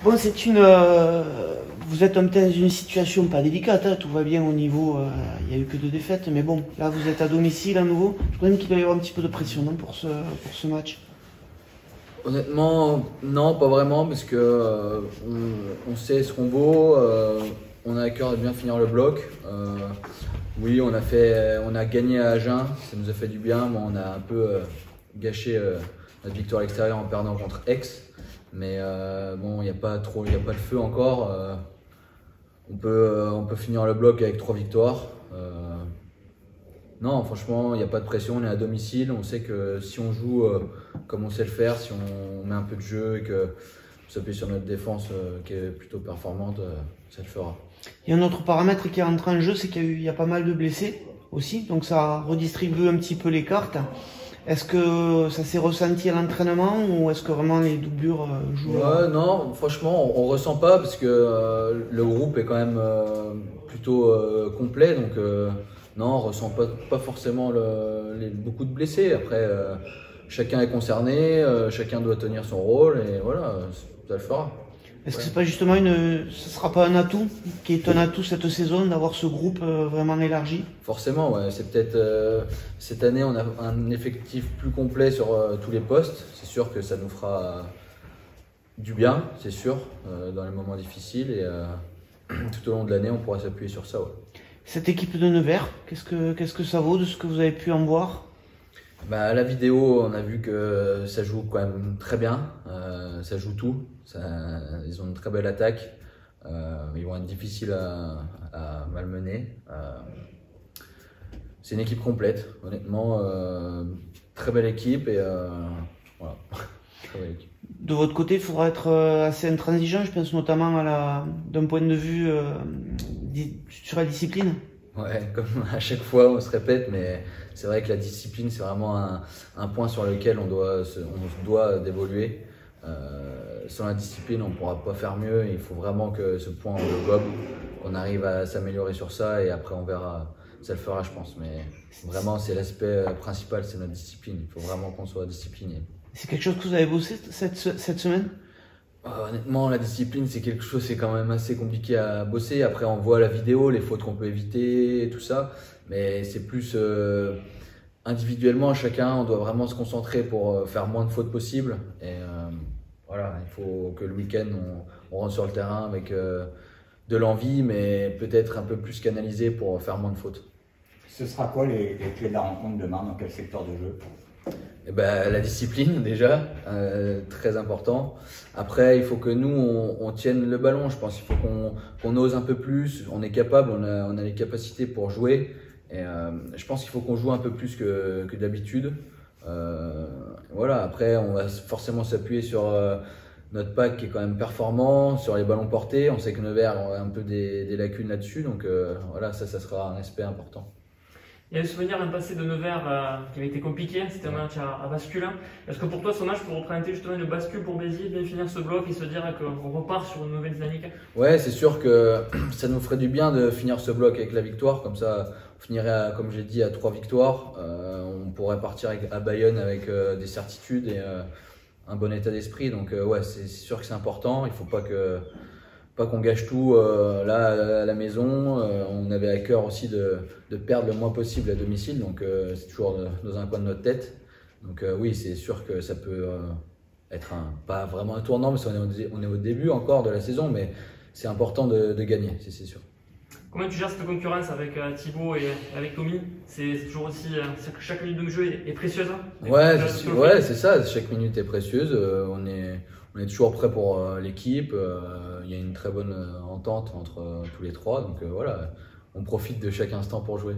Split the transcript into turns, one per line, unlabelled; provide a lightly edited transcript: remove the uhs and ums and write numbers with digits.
Bon, vous êtes peut-être dans une situation pas délicate, hein, tout va bien au niveau. Il n'y a eu que 2 défaites, mais bon, là vous êtes à domicile à nouveau. Je crois même qu'il doit y avoir un petit peu de pression non, pour ce match.
Honnêtement, non, pas vraiment, parce que on sait ce qu'on vaut. On a à cœur de bien finir le bloc. Oui, on a gagné à Agen, ça nous a fait du bien, mais on a un peu gâché notre victoire à l'extérieur en perdant contre Aix. Mais bon, il n'y a pas le feu encore. On peut finir le bloc avec 3 victoires. Non, franchement, il n'y a pas de pression, on est à domicile. On sait que si on joue comme on sait le faire, si on met un peu de jeu et qu'on s'appuie sur notre défense qui est plutôt performante, ça le fera.
Il y a un autre paramètre qui est entré en jeu, c'est qu'il y a pas mal de blessés aussi, donc ça redistribue un petit peu les cartes. Est-ce que ça s'est ressenti à l'entraînement ou est-ce que vraiment les doublures jouent?
Non, franchement, on ressent pas parce que le groupe est quand même plutôt complet, donc non, on ressent pas forcément beaucoup de blessés. Après, chacun est concerné, chacun doit tenir son rôle et voilà, ça le fera.
Est-ce que c'est pas justement ce sera pas un atout qui est un atout cette saison d'avoir ce groupe vraiment élargi?
Forcément, ouais. C'est peut-être cette année on a un effectif plus complet sur tous les postes. C'est sûr que ça nous fera du bien, c'est sûr, dans les moments difficiles et tout au long de l'année on pourra s'appuyer sur ça. Ouais.
Cette équipe de Nevers, qu'est-ce que ça vaut de ce que vous avez pu en voir?
Bah, à la vidéo, on a vu que ça joue quand même très bien, ça joue tout, ils ont une très belle attaque, ils vont être difficiles à malmener. C'est une équipe complète, honnêtement, très belle équipe et voilà. Très belle équipe.
De votre côté, il faudra être assez intransigeant, je pense notamment d'un point de vue sur la discipline.
Ouais, comme à chaque fois on se répète, mais c'est vrai que la discipline c'est vraiment un point sur lequel on se doit d'évoluer. Sans la discipline on ne pourra pas faire mieux, il faut vraiment que ce point on le gobe, qu'on arrive à s'améliorer sur ça et après on verra, ça le fera je pense. Mais vraiment c'est l'aspect principal, c'est notre discipline, il faut vraiment qu'on soit discipliné.
C'est quelque chose que vous avez bossé cette semaine?
Honnêtement, la discipline, c'est quelque chose, c'est quand même assez compliqué à bosser. Après, on voit la vidéo, les fautes qu'on peut éviter et tout ça. Mais c'est plus individuellement, chacun, on doit vraiment se concentrer pour faire moins de fautes possibles. Et voilà, il faut que le week-end, on rentre sur le terrain avec de l'envie, mais peut-être un peu plus canalisé pour faire moins de fautes.
Ce sera quoi les clés de la rencontre demain, dans quel secteur de jeu?
Eh ben, la discipline déjà, très important. Après, il faut que nous, on tienne le ballon. Je pense il faut qu'on ose un peu plus. On est capable, on a les capacités pour jouer. Et je pense qu'il faut qu'on joue un peu plus que d'habitude. Voilà. Après, on va forcément s'appuyer sur notre pack qui est quand même performant, sur les ballons portés. On sait que Nevers a un peu des lacunes là-dessus. Donc voilà, ça sera un aspect important.
Il y a le souvenir d'un passé de Nevers qui avait été compliqué, c'était un match à bascule. Est-ce que pour toi ce match peut représenter justement une bascule pour Béziers, bien finir ce bloc et se dire qu'on repart sur une nouvelle dynamique? Ouais,
c'est sûr que ça nous ferait du bien de finir ce bloc avec la victoire, comme ça on finirait comme j'ai dit à 3 victoires. On pourrait partir à Bayonne avec des certitudes et un bon état d'esprit. Donc ouais, c'est sûr que c'est important, il ne faut pas qu'on gâche tout là à la maison. On avait à cœur aussi de perdre le moins possible à domicile, donc c'est toujours dans un coin de notre tête. Donc oui, c'est sûr que ça peut être pas vraiment un tournant, parce qu'on est au début encore de la saison, mais c'est important de gagner, c'est sûr.
Comment tu gères cette concurrence avec Thibaut et avec Tommy? C'est toujours aussi chaque minute de jeu est précieuse.
Ouais, c'est ça, chaque minute est précieuse. On est toujours prêt pour l'équipe. Il y a une très bonne entente entre tous les trois. Donc voilà, on profite de chaque instant pour jouer.